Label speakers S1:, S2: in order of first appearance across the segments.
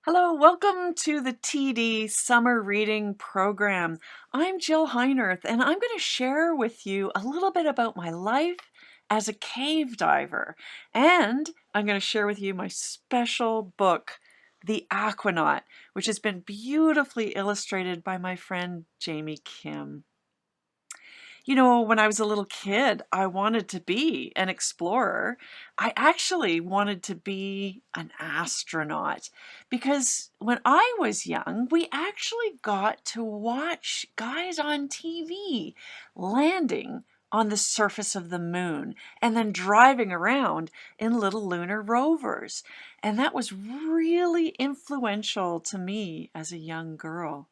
S1: Hello, welcome to the TD Summer Reading Program. I'm Jill Heinerth, and I'm going to share with you a little bit about my life as a cave diver. And I'm going to share with you my special book, The Aquanaut, which has been beautifully illustrated by my friend Jaime Kim. You know, when I was a little kid, I wanted to be an explorer. I actually wanted to be an astronaut because when I was young, we actually got to watch guys on TV landing on the surface of the moon and then driving around in little lunar rovers. And that was really influential to me as a young girl.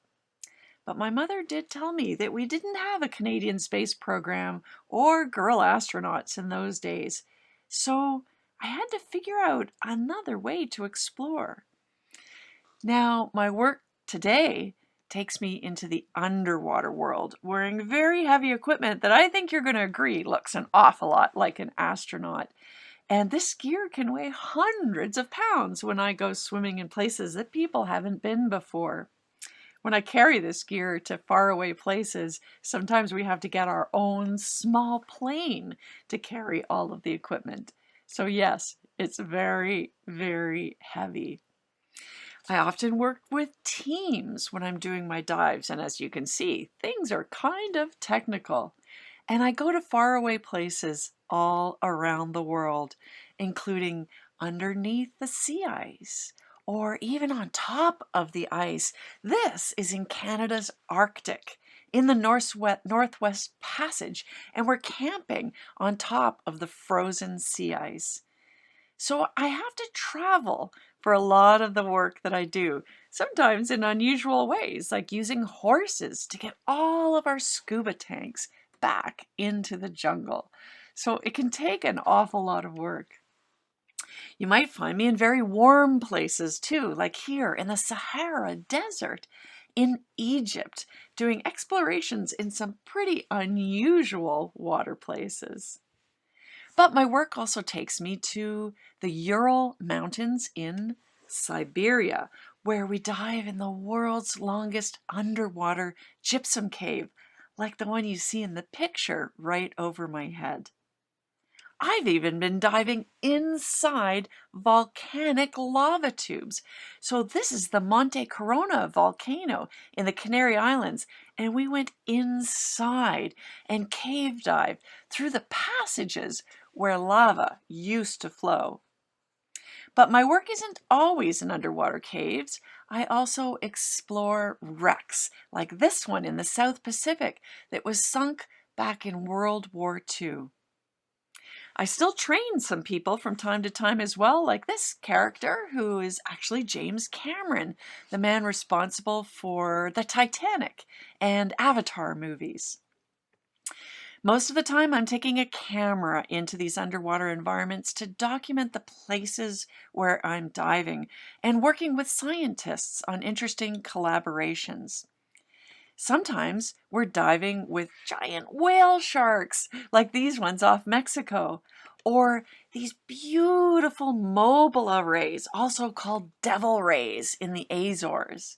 S1: But my mother did tell me that we didn't have a Canadian space program or girl astronauts in those days. So I had to figure out another way to explore. Now, my work today takes me into the underwater world, wearing very heavy equipment that I think you're going to agree looks an awful lot like an astronaut. And this gear can weigh hundreds of pounds when I go swimming in places that people haven't been before. When I carry this gear to faraway places, sometimes we have to get our own small plane to carry all of the equipment. So yes, it's very, very heavy. I often work with teams when I'm doing my dives, and as you can see, things are kind of technical. And I go to faraway places all around the world, including underneath the sea ice or even on top of the ice. This is in Canada's Arctic, in the Northwest Passage, and we're camping on top of the frozen sea ice. So I have to travel for a lot of the work that I do, sometimes in unusual ways, like using horses to get all of our scuba tanks back into the jungle. So it can take an awful lot of work. You might find me in very warm places too, like here in the Sahara Desert in Egypt, doing explorations in some pretty unusual water places. But my work also takes me to the Ural Mountains in Siberia, where we dive in the world's longest underwater gypsum cave, like the one you see in the picture right over my head. I've even been diving inside volcanic lava tubes. So this is the Monte Corona volcano in the Canary Islands, and we went inside and cave dived through the passages where lava used to flow. But my work isn't always in underwater caves. I also explore wrecks, like this one in the South Pacific that was sunk back in World War II. I still train some people from time to time as well, like this character who is actually James Cameron, the man responsible for the Titanic and Avatar movies. Most of the time, I'm taking a camera into these underwater environments to document the places where I'm diving and working with scientists on interesting collaborations. Sometimes we're diving with giant whale sharks, like these ones off Mexico, or these beautiful mobile rays, also called devil rays in the Azores.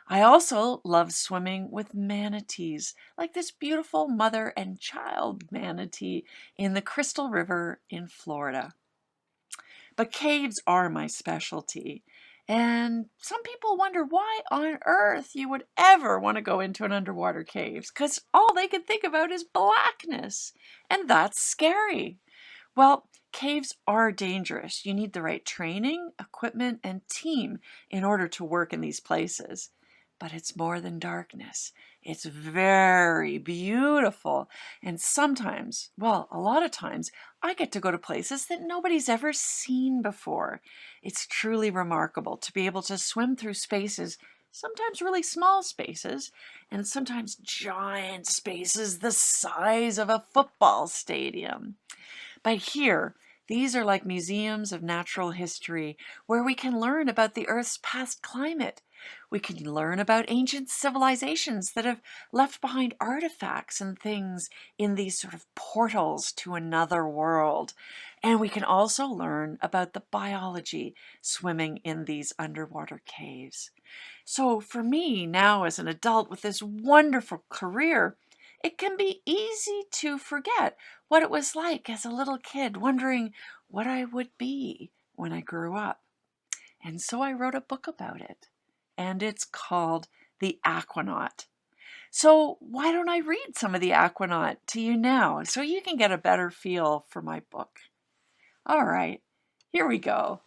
S1: I also love swimming with manatees, like this beautiful mother and child manatee in the Crystal River in Florida. But caves are my specialty. And some people wonder why on earth you would ever want to go into an underwater cave, because all they can think about is blackness. And that's scary. Well, caves are dangerous. You need the right training, equipment, and team in order to work in these places. But it's more than darkness. It's very beautiful. And sometimes, well, a lot of times, I get to go to places that nobody's ever seen before. It's truly remarkable to be able to swim through spaces, sometimes really small spaces, and sometimes giant spaces the size of a football stadium. But here, these are like museums of natural history where we can learn about the Earth's past climate, We can learn about ancient civilizations that have left behind artifacts and things in these sort of portals to another world. And we can also learn about the biology swimming in these underwater caves. So for me now as an adult with this wonderful career, it can be easy to forget what it was like as a little kid, wondering what I would be when I grew up. And so I wrote a book about it, and it's called The Aquanaut. So why don't I read some of The Aquanaut to you now so you can get a better feel for my book? All right, here we go.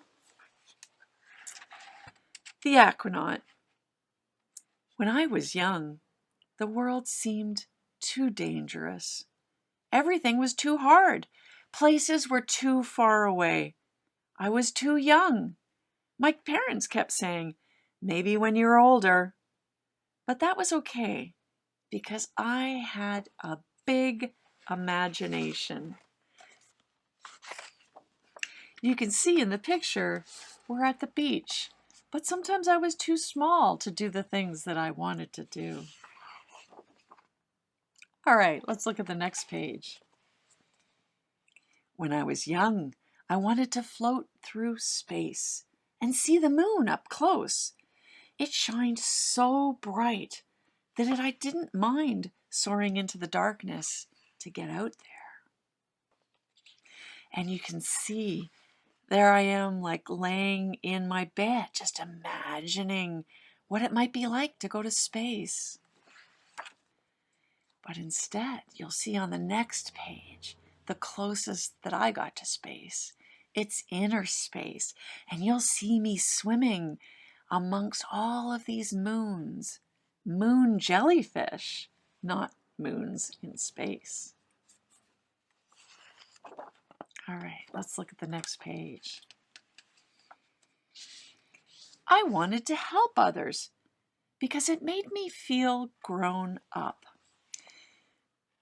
S1: The Aquanaut. When I was young, the world seemed too dangerous. Everything was too hard. Places were too far away. I was too young. My parents kept saying, maybe when you're older. But that was okay because I had a big imagination. You can see in the picture, we're at the beach, but sometimes I was too small to do the things that I wanted to do. All right, let's look at the next page. When I was young, I wanted to float through space and see the moon up close. It shined so bright that I didn't mind soaring into the darkness to get out there. And you can see there I am, like laying in my bed, just imagining what it might be like to go to space. But instead, you'll see on the next page, the closest that I got to space. It's inner space, and you'll see me swimming amongst all of these moons. Moon jellyfish, not moons in space. All right, let's look at the next page. I wanted to help others because it made me feel grown up.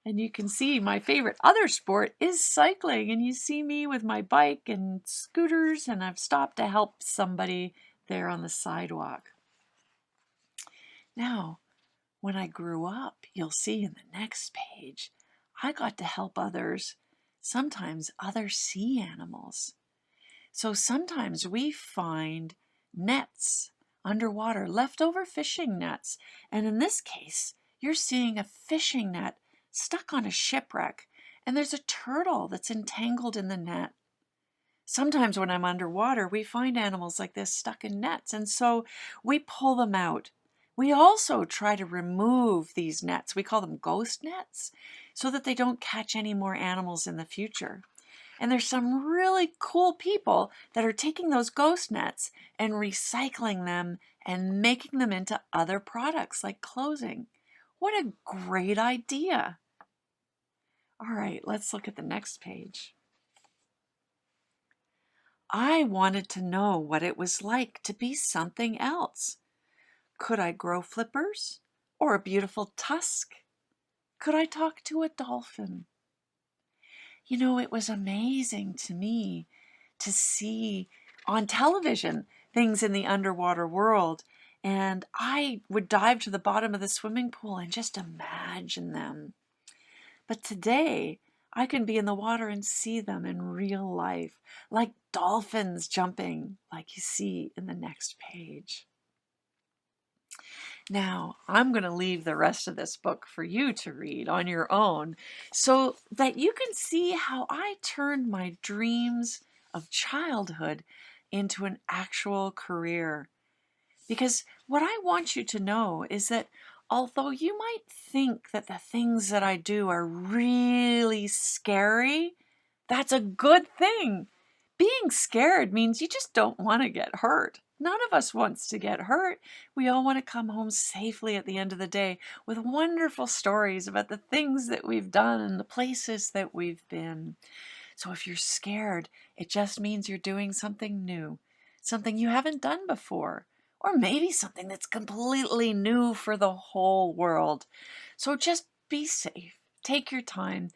S1: And you can see my favorite other sport is cycling. And you see me with my bike and scooters, and I've stopped to help somebody there on the sidewalk. Now, when I grew up, you'll see in the next page, I got to help others, sometimes other sea animals. So sometimes we find nets underwater, leftover fishing nets. And in this case, you're seeing a fishing net stuck on a shipwreck, and there's a turtle that's entangled in the net. Sometimes when I'm underwater, we find animals like this stuck in nets, and so we pull them out. We also try to remove these nets. We call them ghost nets, so that they don't catch any more animals in the future. And there's some really cool people that are taking those ghost nets and recycling them and making them into other products like clothing. What a great idea. All right, let's look at the next page. I wanted to know what it was like to be something else. Could I grow flippers or a beautiful tusk? Could I talk to a dolphin? You know, it was amazing to me to see on television things in the underwater world, and I would dive to the bottom of the swimming pool and just imagine them. But today, I can be in the water and see them in real life, like dolphins jumping, like you see in the next page. Now, I'm going to leave the rest of this book for you to read on your own so that you can see how I turned my dreams of childhood into an actual career. Because what I want you to know is that although you might think that the things that I do are really scary, that's a good thing. Being scared means you just don't want to get hurt. None of us wants to get hurt. We all want to come home safely at the end of the day with wonderful stories about the things that we've done and the places that we've been. So if you're scared, it just means you're doing something new, something you haven't done before, or maybe something that's completely new for the whole world. So just be safe, take your time,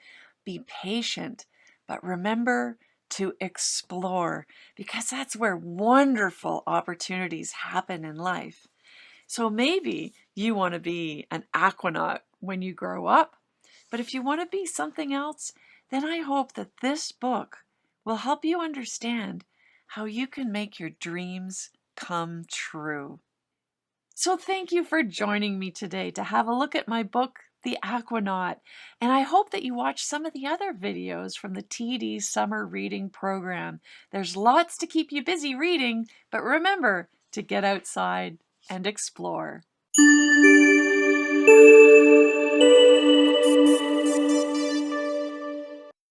S1: be patient, but remember to explore, because that's where wonderful opportunities happen in life. So maybe you want to be an aquanaut when you grow up, but if you want to be something else, then I hope that this book will help you understand how you can make your dreams come true. So thank you for joining me today to have a look at my book, The Aquanaut, and I hope that you watch some of the other videos from the TD Summer Reading Program. There's lots to keep you busy reading, but remember to get outside and explore.